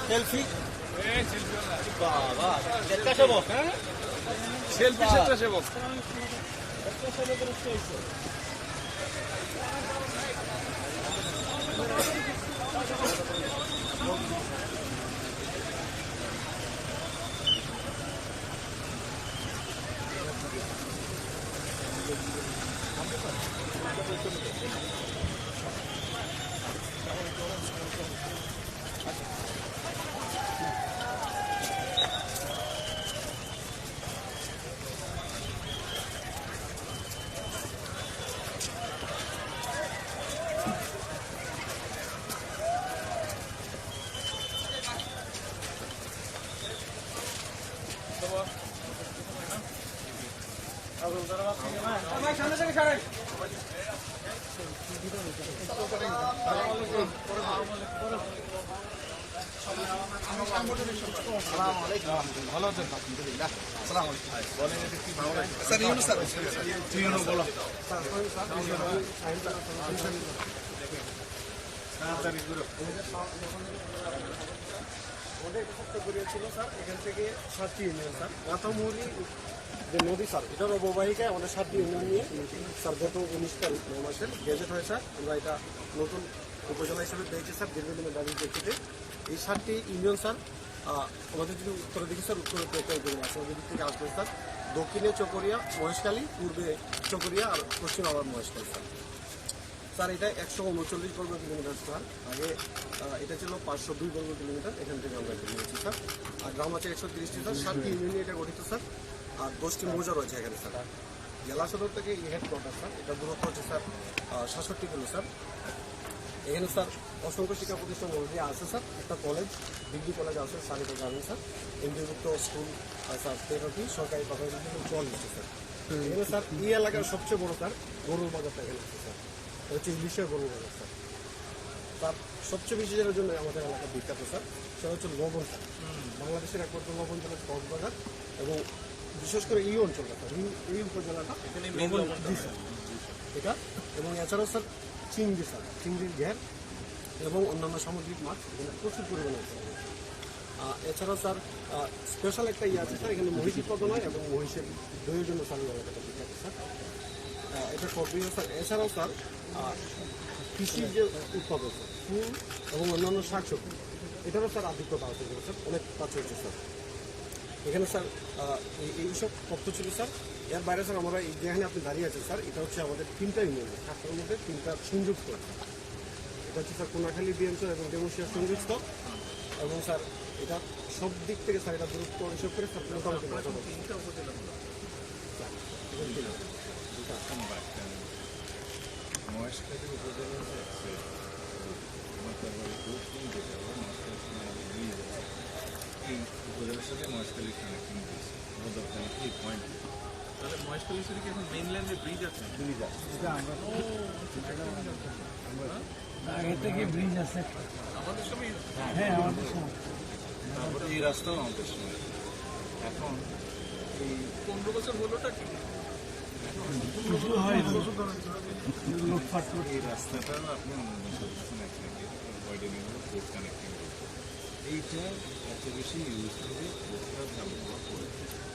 Selfie বাবা স্বেচ্ছাসেবক selfie স্বেচ্ছাসেবক ভালো আছেন আলহামদুলিল্লাহ আসসালামু আলাইকুম বলেন এটা কি ভালো লাগে স্যার ইউনুস স্যার ইউনুস বলো ছিল স্যার এখান থেকে 7টি ইউনিয়ন স্যার রাতামুহুরি যে নদী স্যার এটার অববাহিকায় আমাদের 7টি ইউনিয়ন নিয়ে স্যার গত 19 তারিখ মাসের গেজেট হয় স্যার আমরা এটা নতুন উপজেলা হিসেবে পেয়েছি স্যার দীর্ঘদিনের দাবির প্রেক্ষিতে এই 7টি ইউনিয়ন স্যার আমাদের যদি উত্তরের দিকে স্যার উত্তরে আমাদের দিক থেকে আসবে স্যার দক্ষিণে চকরিয়া মহেশখালী পূর্বে চকরিয়া আর পশ্চিমে আবার মহেশখালী স্যার স্যার এটা 139 বর্গ কিলোমিটার স্যার আগে এটা ছিল 502 বর্গ কিলোমিটার এখান থেকে আমরা এটা নিয়েছি স্যার আর গ্রাম আছে 130টি স্যার 7টি ইউনিয়নে এটা গঠিত স্যার আর 10টি মৌজা রয়েছে এখানে স্যার জেলা সদর থেকে হেডকোয়ার্টার স্যার এটা দূরত্ব হচ্ছে স্যার 67 কিলো স্যার এখানে স্যার অসংখ্য শিক্ষা প্রতিষ্ঠান মধ্যে আছে স্যার একটা কলেজ ডিগ্রি কলেজ আছে সারিতে যাবেন স্যার এমপিভুক্ত স্কুল স্যার 13টি সরকারি প্রাথমিক 44টি স্যার এখানে স্যার এই এলাকার সবচেয়ে বড় স্যার গরুর বাজারটা এখানে আছে স্যার এটা হচ্ছে ইলিশের গরুর বাজার স্যার তার সবচেয়ে বেশি যেটার জন্য আমাদের এলাকা বিখ্যাত স্যার সেটা হচ্ছে লবণ স্যার বাংলাদেশের একমাত্র লবণ জেলা কক্সবাজার এবং বিশেষ করে এই অঞ্চলটা স্যার এই উপজেলাটা এটা এবং এছাড়াও স্যার চিংড়ি স্যার চিংড়ির ঘের এবং অন্যান্য সামুদ্রিক মাছ এখানে প্রচুর পরিমাণে আছে এছাড়াও স্যার স্পেশাল একটা ইয়ে আছে স্যার এখানে মহিষ উৎপাদন হয় এবং মহিষের দইয়ের জন্য স্যার এলাকাটা বিখ্যাত স্যার এটা সক্রিয় স্যার এছাড়াও স্যার কৃষির যে উৎপাদন স্যার ফুল এবং অন্যান্য শাকসবজি এটারও স্যার আধিক্যতা আছে স্যার অনেক কাজ হচ্ছে স্যার এখানে স্যার এইসব তথ্য ছিল স্যার এর বাইরে স্যার আমরা যেখানে আপনি দাঁড়িয়ে আছেন স্যার এটা হচ্ছে আমাদের 3টা ইউনিয়ন সাতটার মধ্যে 3টা সংযুক্ত এটা হচ্ছে স্যার কোনাখালী বিএমসি এবং ডেমোশিয়া সংযুক্ত এবং স্যার এটা সব দিক থেকে স্যার এটা দূরত্ব হিসেব করে স্যার মোটামুটি মহেশখালী উপজেলার এই উপজেলার সাথে মহেশখালী কানেক্টিং দিয়েছে এই পয়েন্ট তাহলে মহেশখালী শরীর কি এখন মেইনল্যান্ডে ব্রিজ আছে ব্রিজ আছে এটা আমরা আগে থেকে ব্রিজ আছে আমাদের সময় হ্যাঁ আমাদের সময় তারপরে এই রাস্তাও আমাদের সময় এখন এই 15 বছর হলোটা কি কিছু হয় লুটপাট করে এই রাস্তাটা আপনি পোর্ট কানেক্টিং এইটা এত বেশি ইউজ করে পোর্টটা চালু করা পড়ে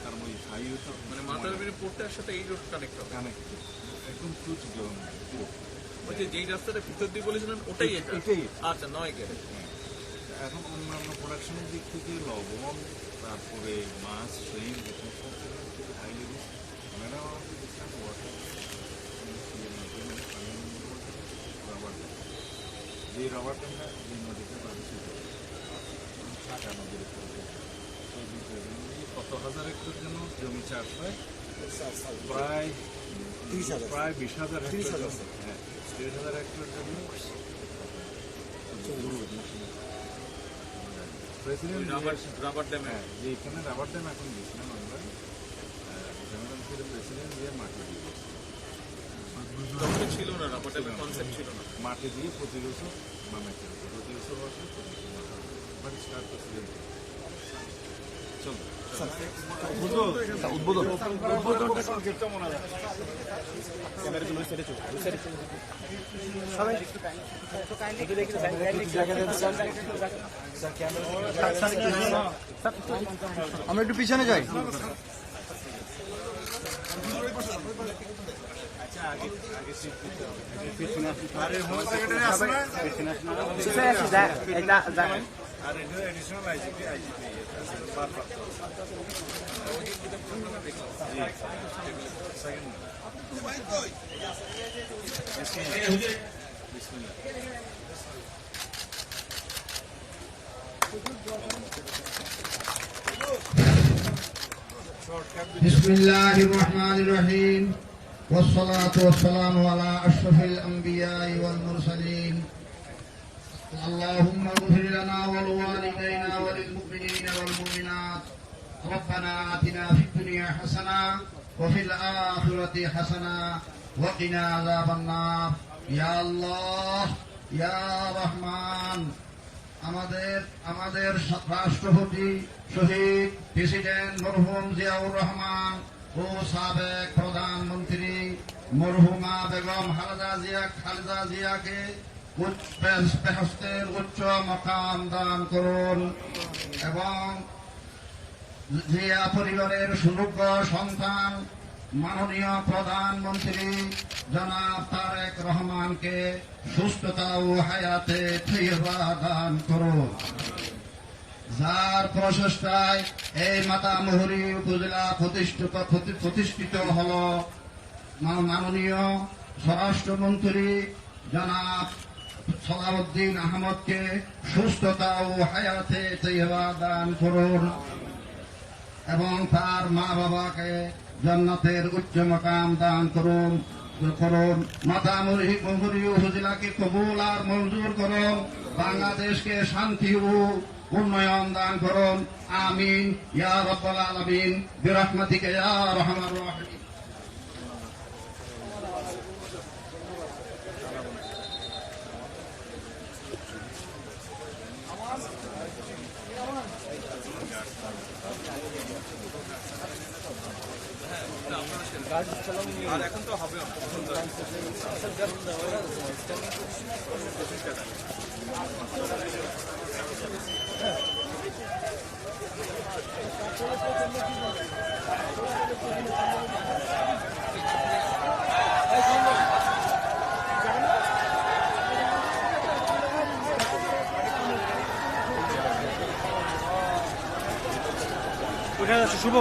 তার মানে হাইওয়েটা মানে মাতারবাড়ি পোর্টের সাথে এই রোড কানেক্ট হবে কানেক্ট একদম টুচ পোর্ট বলছে যেই রাস্তাটা ভিতর দিয়ে বলেছিলেন ওটাই এটা এটাই আচ্ছা 9 গেলে এখন অন্যান্য প্রোডাকশনের দিক থেকে লবণ তারপরে মাছ শ্রেণ হাইলি রাবার যে রাবার ড্যামটা যে নদীতে বাড়ছে শাখা নদীর কত হাজার একটুর জন্য জমি চাষ হয় প্রায় 20,000 হেক্টর হ্যাঁ 30,000 হেক্টর জন্য প্রেসিডেন্ট রাবার ড্যাম হ্যাঁ যে এখানে রাবার ড্যাম এখন গেছিলাম আমরা প্রেসিডেন্ট দিয়ে মাটি দিয়ে ছিল না রাবার ড্যামের কনসেপ্ট ছিল না মাটি দিয়ে প্রতি বছর বানাইতে হবে প্রতি বছর বাড়ি স্টার্ট করছিলেন চলো উদ্বোধন আমরা একটু পিছনে যাই। আর এডিশনাল আইজিপি بسم الله الرحمن الرحيم والصلاة والسلام على أشرف الأنبياء والمرسلين اللهم اغفر لنا ولوالدينا وللمؤمنين والمؤمنات ربنا آتنا في الدنيا حسنة وفي الآخرة حسنة وقنا عذاب النار يا الله يا رحمن আমাদের রাষ্ট্রপতি শহীদ প্রেসিডেন্ট মরহুম জিয়াউর রহমান ও সাবেক প্রধানমন্ত্রী মরহুমা বেগম খালেদা জিয়াকে বেহেশতের উচ্চ মাকাম দান করুন এবং জিয়া পরিবারের সুযোগ্য সন্তান মাননীয় প্রধানমন্ত্রী জনাব তারেক রহমানকে সুস্থতা ও হায়াতে তৈয়বা দান করুন। যার প্রচেষ্টায় এই মাতামুহুরী উপজেলা প্রতিষ্ঠিত হল মাননীয় স্বরাষ্ট্রমন্ত্রী জনাব সালাউদ্দিন আহমদকে সুস্থতা ও হায়াতে তৈয়বা দান করুন এবং তার মা বাবাকে জান্নাতের উচ্চ মাকাম দান করুন। মাতামুহুরী উপজেলাকে কবুল আর মঞ্জুর করুন। বাংলাদেশকে শান্তি ও উন্নয়ন দান করুন। আমিন ইয়া রাব্বাল আলামিন বিরহমাতিকা ইয়া আরহামার রাহিমিন। আর এখন তো হবে শুভ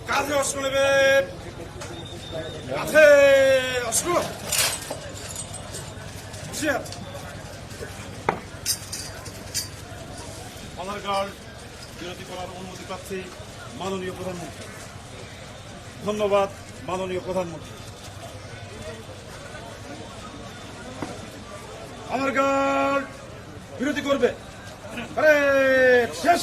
কাঁধে অস্ত্র নেবেন, কাঁধে অস্ত্র অনার গার্ড বিরতি করার অনুমতি পাচ্ছে মাননীয় প্রধানমন্ত্রী। ধন্যবাদ মাননীয় প্রধানমন্ত্রী। অনার গার্ড বিরতি করবে। আরে শেষ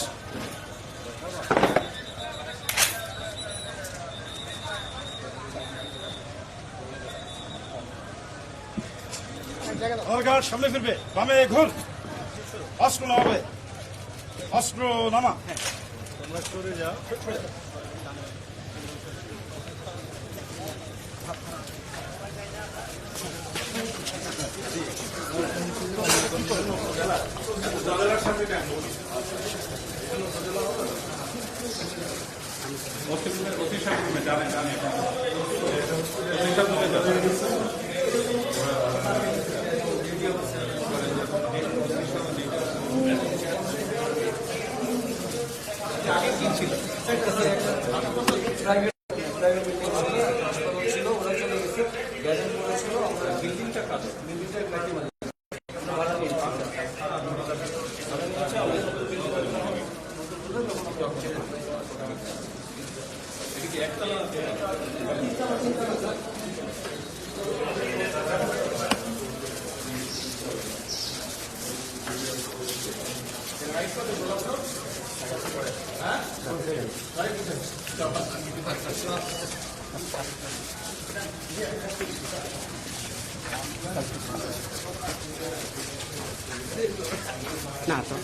আমার গার্ড সামনে ফিরবে, বামে ঘুর, অস্ত্র নামাবে, অস্ত্র নামা। তোমরা সরে যাও। না তো